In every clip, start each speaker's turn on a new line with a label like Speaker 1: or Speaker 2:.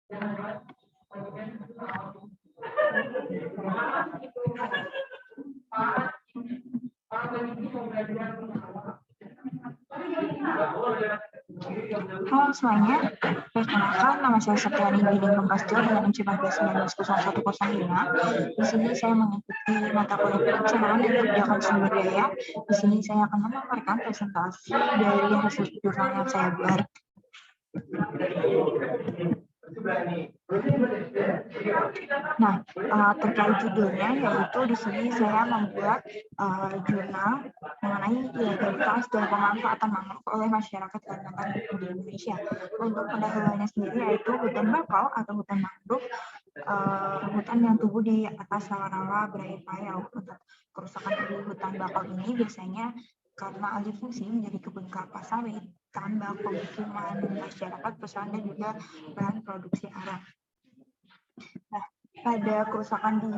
Speaker 1: Halo semuanya, perkenalkan nama saya Septiani Biding Kompastio dengan NC 14190105. Di sini saya mengikuti mata kuliah perencanaan dan kebijakan sumber daya. Di sini saya akan memaparkan presentasi dari hasil jurnal yang saya buat. Nah, terkait judulnya yaitu di sini saya membuat jurnal mengenai legalitas dan pemanfaatan mangrove oleh masyarakat Kalimantan di Indonesia. Untuk pendahuluannya sendiri yaitu hutan bakau atau hutan mangrove, hutan yang tumbuh di atas rawa-rawa berair payau. Untuk kerusakan di hutan bakau ini biasanya karena alih fungsi menjadi kebun kelapa sawit, tambak, pemukiman masyarakat, perusahaan dan juga bahan produksi arang. Nah, pada kerusakan di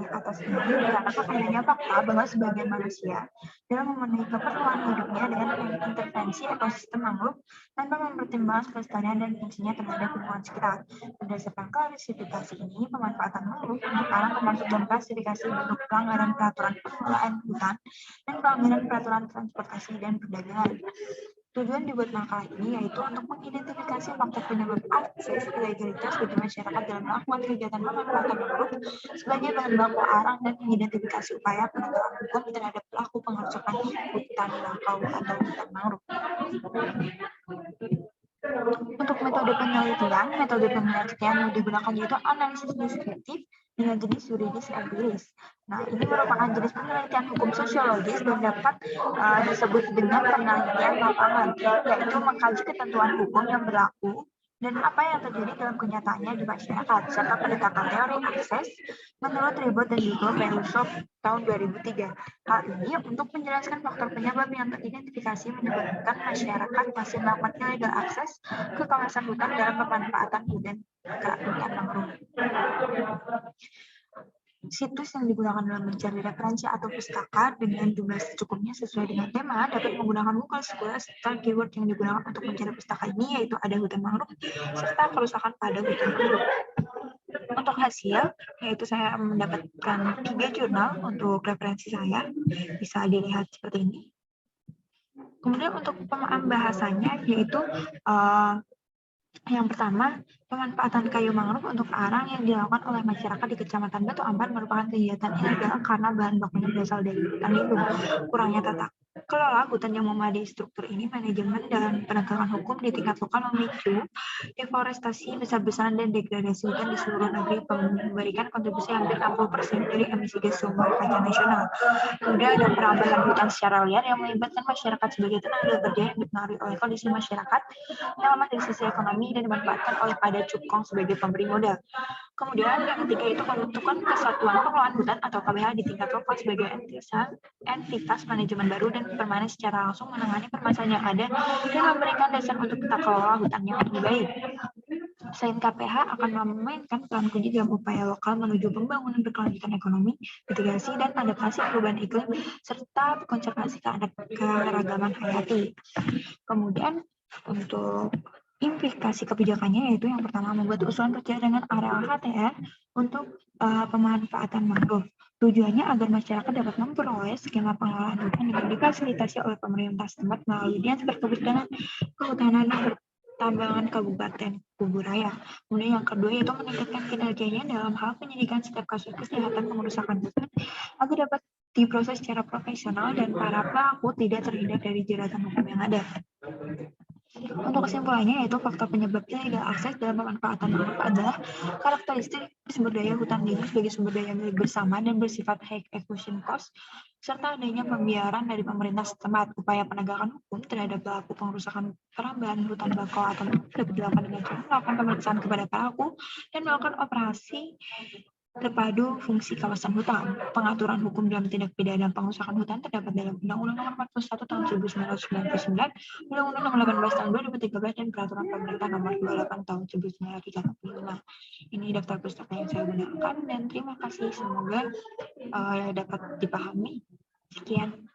Speaker 1: atas ini dikarenakan adanya fakta bahwa sebagian manusia dalam memenuhi keperluan hidupnya dengan intervensi ekosistem mangrove tanpa mempertimbangkan kelestarian dan fungsinya terhadap lingkungan sekitar. Berdasarkan klasifikasi ini, pemanfaatan mangrove untuk arang termasuk dalam klasifikasi bentuk pelanggaran peraturan pengelolaan hutan dan pelanggaran peraturan transportasi dan perdagangan. Tujuan dibuat makalah ini yaitu untuk mengidentifikasi faktor penyebab akses ilegalitas bagi masyarakat dalam melakukan kegiatan pemanfaatan mangrove sebagai bahan baku arang dan mengidentifikasi upaya penegakan hukum terhadap pelaku pengerusakan hutan bakau atau hutan mangrove. Untuk metode penelitian yang digunakan yaitu analisis deskriptif dengan jenis yuridis empiris. Nah, ini merupakan jenis penelitian hukum sosiologis dan dapat disebut dengan penelitian lapangan, yaitu mengkaji ketentuan hukum yang berlaku dan apa yang terjadi dalam kenyataannya di masyarakat, serta pendekatan teori akses menurut Ribot dan juga Belousov tahun 2003. Hal ini untuk menjelaskan faktor penyebab yang teridentifikasi menyebabkan masyarakat masih melakukan illegal akses ke kawasan hutan dalam pemanfaatan hutan mangrove. Situs yang digunakan dalam mencari referensi atau pustaka dengan jumlah secukupnya sesuai dengan tema dapat menggunakan Google Scholar serta keyword yang digunakan untuk mencari pustaka ini yaitu ada hutan mangrove serta kerusakan pada hutan mangrove. Untuk hasil, yaitu saya mendapatkan 3 jurnal untuk referensi saya, bisa dilihat seperti ini. Kemudian untuk pembahasannya yaitu yang pertama, pemanfaatan kayu mangrove untuk arang yang dilakukan oleh masyarakat di Kecamatan Batu Ampar merupakan kegiatan ilegal karena bahan bakunya berasal dari hutan lindung. Kurangnya tata kelola hutan yang memadai struktur ini, manajemen dan penegakan hukum di tingkat lokal memicu deforestasi besar-besaran dan degradasi hutan di seluruh negeri, memberikan kontribusi hampir 60% dari emisi gas sumber kaca nasional. Kemudian ada perambahan hutan secara liar yang melibatkan masyarakat sebagai tenaga kerja yang dipengaruhi oleh kondisi masyarakat yang lemah dari sisi ekonomi dan dimanfaatkan oleh pada cukong sebagai pemberi modal. Kemudian yang ketiga itu pembentukan Kesatuan Pengelolaan Hutan atau KPH di tingkat lokal sebagai entitas manajemen baru dan permanen secara langsung menangani permasalahan yang ada dan memberikan dasar untuk tata kelola hutan yang lebih baik. Selain KPH akan memainkan peran kunci dalam upaya lokal menuju pembangunan berkelanjutan ekonomi, mitigasi dan adaptasi perubahan iklim, serta konservasi keragaman hayati. Kemudian untuk implikasi kebijakannya yaitu yang pertama membuat usulan percadangan areal HTR untuk pemanfaatan mangrove. Tujuannya agar masyarakat dapat memperoleh skema pengelolaan hutan yang difasilitasi oleh pemerintah setempat melalui Dinas Perkebudanan, Kehutanan dan Pertambangan Kabupaten Kuburaya. Kemudian yang kedua yaitu meningkatkan kinerjanya dalam hal penyidikan setiap kasus kejahatan pengerusakan hutan agar dapat diproses secara profesional dan para pelaku tidak terhindar dari jeratan hukum yang ada. Untuk kesimpulannya yaitu faktor penyebab illegal akses dalam pemanfaatan mangrove adalah karakteristik sumber daya hutan lindung sebagai sumber daya milik bersama dan bersifat high acquisition cost, serta adanya pembiaran dari pemerintah setempat. Upaya penegakan hukum terhadap pelaku pengerusakan perambahan hutan bakau atau mangrove dapat dilakukan dengan cara melakukan pemeriksaan kepada pelaku dan melakukan operasi terpadu fungsi kawasan hutan. Pengaturan hukum dalam tindak pidana pengerusakan hutan terdapat dalam Undang-Undang Nomor 41 Tahun 1999, Undang-Undang Nomor 18 Tahun 2013 dan Peraturan Pemerintah Nomor 28 Tahun 1935. Ini daftar pustaka yang saya gunakan dan terima kasih, semoga dapat dipahami. Sekian.